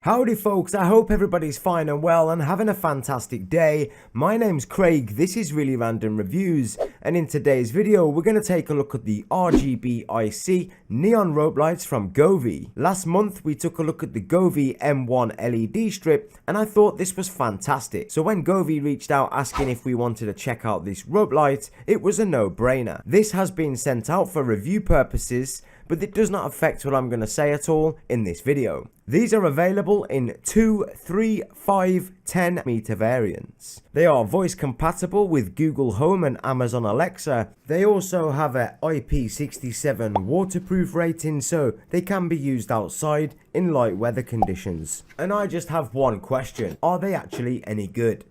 Howdy folks, I hope everybody's fine and well and having a fantastic day. My name's Craig, this is Really Random Reviews, and in today's video we're going to take a look at the RGBIC neon rope lights from Govee. Last month we took a look at the Govee M1 LED strip and I thought this was fantastic. So when Govee reached out asking if we wanted to check out this rope light, it was a no-brainer. This has been sent out for review purposes, but it does not affect what I'm going to say at all in this video. These are available in 2, 3, 5, 10 meter variants. They are voice compatible with Google Home and Amazon Alexa. They also have a IP67 waterproof rating, so they can be used outside in light weather conditions. And I just have one question: are they actually any good?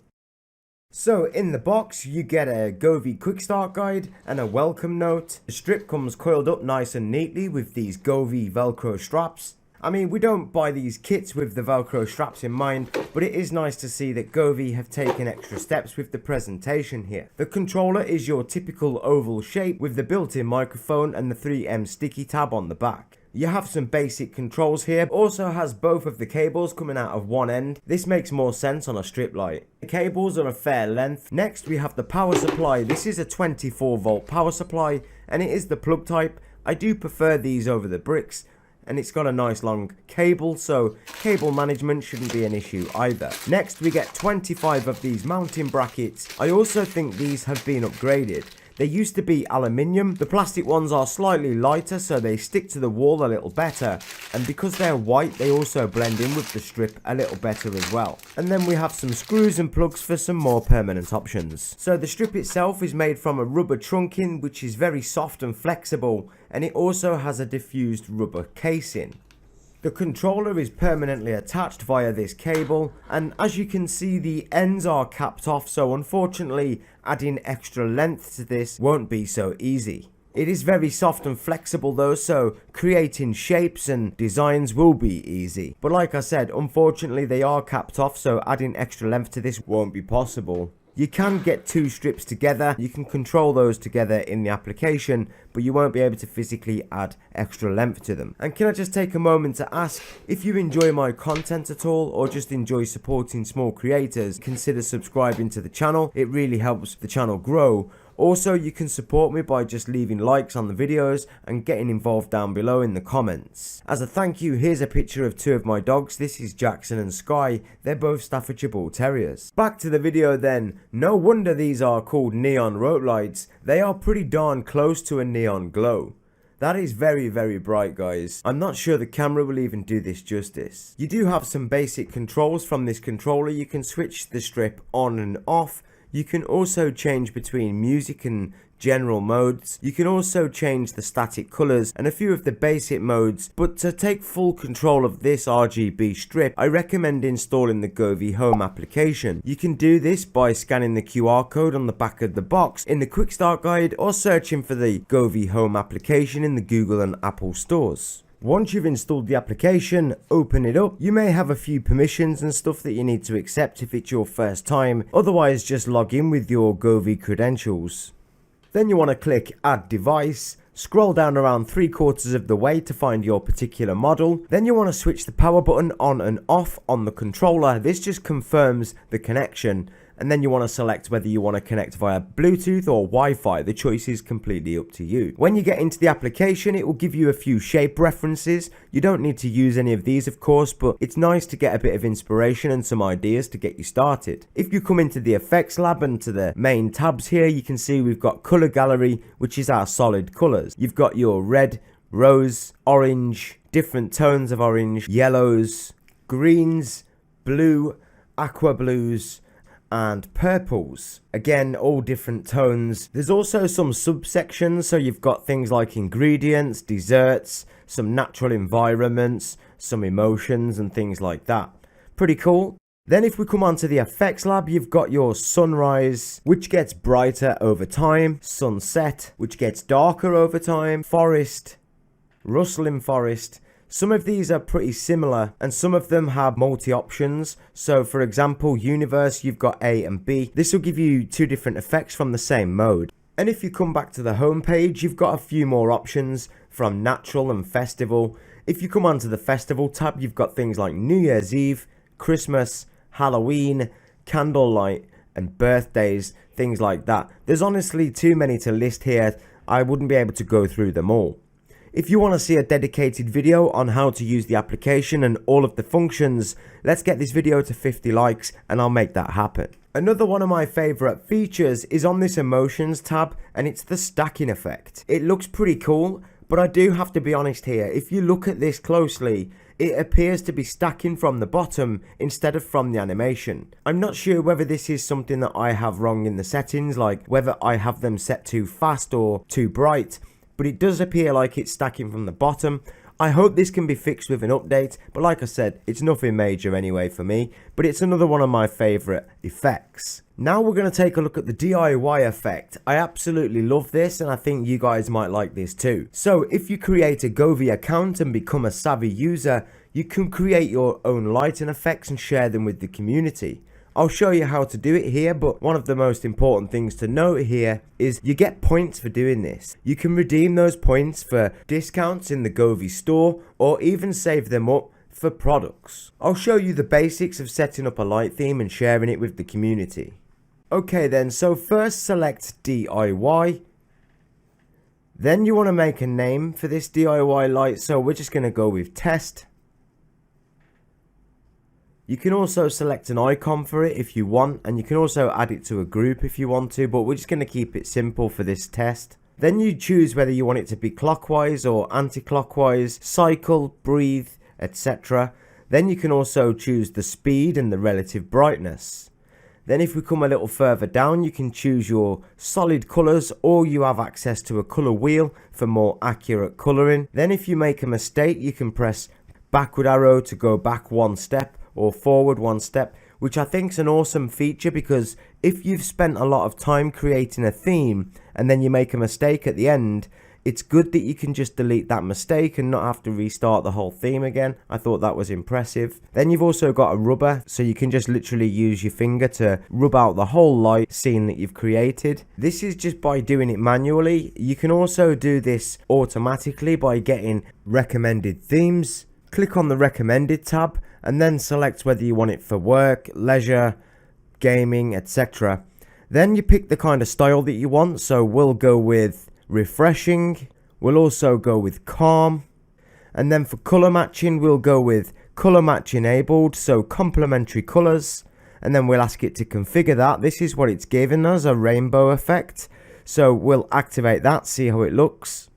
So in the box you get a Govee quick start guide and a welcome note. The strip comes coiled up nice and neatly with these Govee velcro straps. I mean, we don't buy these kits with the velcro straps in mind, but it is nice to see that Govee have taken extra steps with the presentation here. The controller is your typical oval shape with the built-in microphone and the 3M sticky tab on the back. You have some basic controls here. Also has both of the cables coming out of one end. This makes more sense on a strip light. The cables are a fair length. Next we have the power supply. This is a 24 volt power supply and it is the plug type. I do prefer these over the bricks, and it's got a nice long cable, so cable management shouldn't be an issue either. Next we get 25 of these mounting brackets. I also think these have been upgraded. They used to be aluminium. The plastic ones are slightly lighter, so they stick to the wall a little better, and because they're white they also blend in with the strip a little better as well. And then we have some screws and plugs for some more permanent options. So the strip itself is made from a rubber trunking which is very soft and flexible, and it also has a diffused rubber casing. The controller is permanently attached via this cable, and as you can see the ends are capped off, so unfortunately adding extra length to this won't be so easy. It is very soft and flexible though, so creating shapes and designs will be easy. But like I said, unfortunately they are capped off, so adding extra length to this won't be possible. You can get two strips together, you can control those together in the application, but you won't be able to physically add extra length to them. And can I just take a moment to ask, if you enjoy my content at all or just enjoy supporting small creators, consider subscribing to the channel. It really helps the channel grow. Also, you can support me by just leaving likes on the videos and getting involved down below in the comments. As a thank you, here's a picture of two of my dogs. This is Jackson and Sky. They're both Staffordshire Bull Terriers. Back to the video then. No wonder these are called neon rope lights. They are pretty darn close to a neon glow. That is very, very bright, guys. I'm not sure the camera will even do this justice. You do have some basic controls from this controller. You can switch the strip on and off. You can also change between music and general modes. You can also change the static colors and a few of the basic modes, but to take full control of this RGB strip, I recommend installing the Govee Home application. You can do this by scanning the QR code on the back of the box in the quick start guide or searching for the Govee Home application in the Google and Apple stores. Once you've installed the application, open it up. You may have a few permissions and stuff that you need to accept if it's your first time. Otherwise, just log in with your Govee credentials. Then you want to click Add Device. Scroll down around 3/4 of the way to find your particular model. Then you want to switch the power button on and off on the controller. This just confirms the connection. And then you want to select whether you want to connect via Bluetooth or Wi-Fi. The choice is completely up to you. When you get into the application, it will give you a few shape references. You don't need to use any of these, of course, but it's nice to get a bit of inspiration and some ideas to get you started. If you come into the effects lab and to the main tabs here, you can see we've got color gallery, which is our solid colors. You've got your red, rose, orange, different tones of orange, yellows, greens, blue, aqua blues, and purples. Again, all different tones. There's also some subsections, so you've got things like ingredients, desserts, some natural environments, some emotions and things like that. Pretty cool. Then if we come on to the effects lab, you've got your sunrise, which gets brighter over time, sunset, which gets darker over time, forest, rustling forest. Some of these are pretty similar and some of them have multi-options. So for example, universe, you've got A and B. This will give you two different effects from the same mode. And if you come back to the home page, you've got a few more options from natural and festival. If you come onto the festival tab, you've got things like New Year's Eve, Christmas, Halloween, candlelight, and birthdays, things like that. There's honestly too many to list here. I wouldn't be able to go through them all. If you want to see a dedicated video on how to use the application and all of the functions, let's get this video to 50 likes and I'll make that happen. Another one of my favorite features is on this emotions tab, and it's the stacking effect. It looks pretty cool, but I do have to be honest here. If you look at this closely, it appears to be stacking from the bottom instead of from the animation. I'm not sure whether this is something that I have wrong in the settings, like whether I have them set too fast or too bright, but it does appear like it's stacking from the bottom. I hope this can be fixed with an update, but like I said, it's nothing major anyway for me, but it's another one of my favourite effects. Now we're going to take a look at the DIY effect. I absolutely love this and I think you guys might like this too. So if you create a Govee account and become a savvy user, you can create your own lighting effects and share them with the community. I'll show you how to do it here, but one of the most important things to note here is you get points for doing this. You can redeem those points for discounts in the Govee store or even save them up for products. I'll show you the basics of setting up a light theme and sharing it with the community. Okay then, so first select DIY. Then you want to make a name for this DIY light, so we're just going to go with test. You can also select an icon for it if you want, and you can also add it to a group if you want to, but we're just going to keep it simple for this test. Then you choose whether you want it to be clockwise or anti-clockwise, cycle, breathe, etc. Then you can also choose the speed and the relative brightness. Then if we come a little further down, you can choose your solid colours, or you have access to a colour wheel for more accurate colouring. Then if you make a mistake, you can press backward arrow to go back one step, or forward one step, which I think is an awesome feature, because if you've spent a lot of time creating a theme and then you make a mistake at the end, it's good that you can just delete that mistake and not have to restart the whole theme again. I thought that was impressive. Then you've also got a rubber, so you can just literally use your finger to rub out the whole light scene that you've created. This is just by doing it manually. You can also do this automatically by getting recommended themes. Click on the recommended tab and then select whether you want it for work, leisure, gaming, etc. Then you pick the kind of style that you want, so we'll go with refreshing, we'll also go with calm, and then for colour matching we'll go with colour match enabled, so complementary colours, and then we'll ask it to configure that. This is what it's given us, a rainbow effect, so we'll activate that, see how it looks.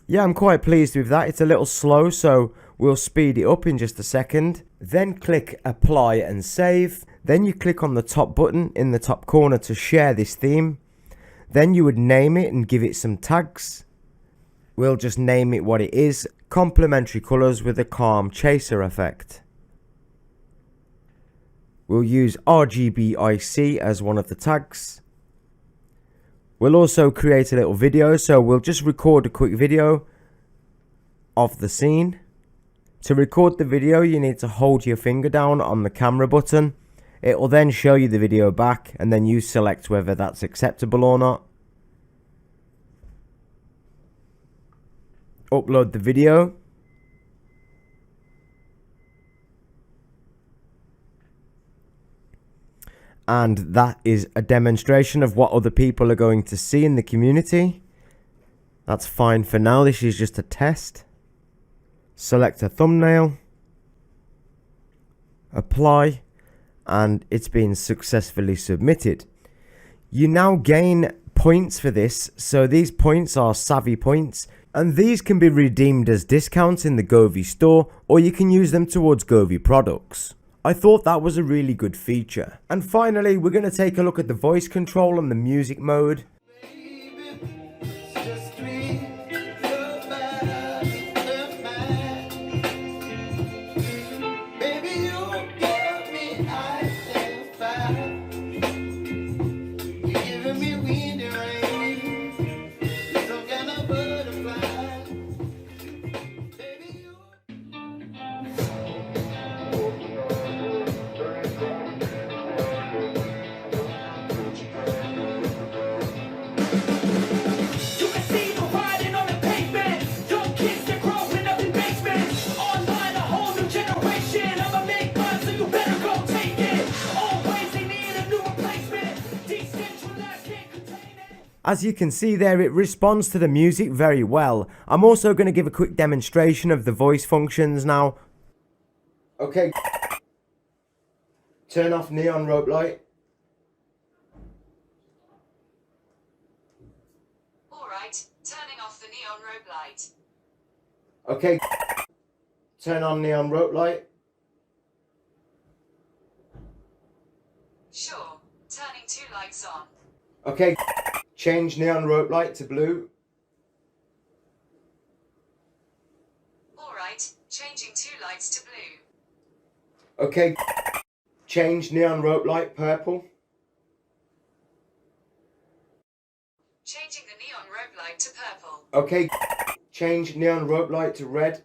Yeah, I'm quite pleased with that. It's a little slow, so we'll speed it up in just a second. Then click apply and save. Then you click on the top button in the top corner to share this theme. Then you would name it and give it some tags. We'll just name it what it is. Complementary colours with a calm chaser effect. We'll use RGBIC as one of the tags. We'll also create a little video, so we'll just record a quick video of the scene. To record the video, you need to hold your finger down on the camera button. It will then show you the video back, and then you select whether that's acceptable or not. Upload the video. And that is a demonstration of what other people are going to see in the community. That's fine for now. This is just a test. Select a thumbnail. Apply. And it's been successfully submitted. You now gain points for this. So these points are savvy points. And these can be redeemed as discounts in the Govee store, or you can use them towards Govee products. I thought that was a really good feature. And finally, we're going to take a look at the voice control and the music mode. As you can see there, it responds to the music very well. I'm also going to give a quick demonstration of the voice functions now. Okay, turn off neon rope light. Alright, turning off the neon rope light. Okay, turn on neon rope light. Sure, turning 2 lights on. Okay, change neon rope light to blue. Alright, changing 2 lights to blue. Okay, change neon rope light purple. Changing the neon rope light to purple. Okay, change neon rope light to red.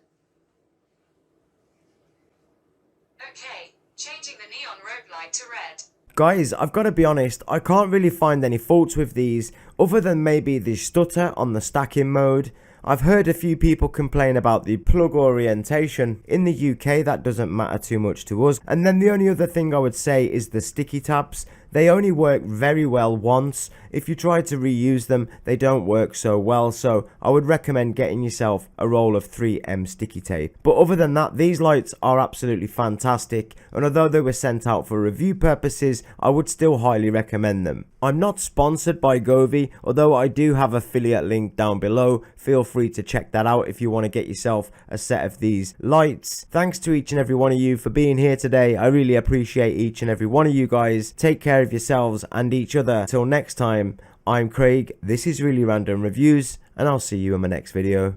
Okay, changing the neon rope light to red. Guys, I've got to be honest, I can't really find any faults with these, other than maybe the stutter on the stacking mode. I've heard a few people complain about the plug orientation. In the UK, that doesn't matter too much to us. And then the only other thing I would say is the sticky tabs. They only work very well once. If you try to reuse them, they don't work so well. So I would recommend getting yourself a roll of 3M sticky tape. But other than that, these lights are absolutely fantastic. And although they were sent out for review purposes, I would still highly recommend them. I'm not sponsored by Govee, although I do have an affiliate link down below. Feel free to check that out if you want to get yourself a set of these lights. Thanks to each and every one of you for being here today. I really appreciate each and every one of you guys. Take care of yourselves and each other. Till next time, I'm Craig, this is Really Random Reviews, and I'll see you in my next video.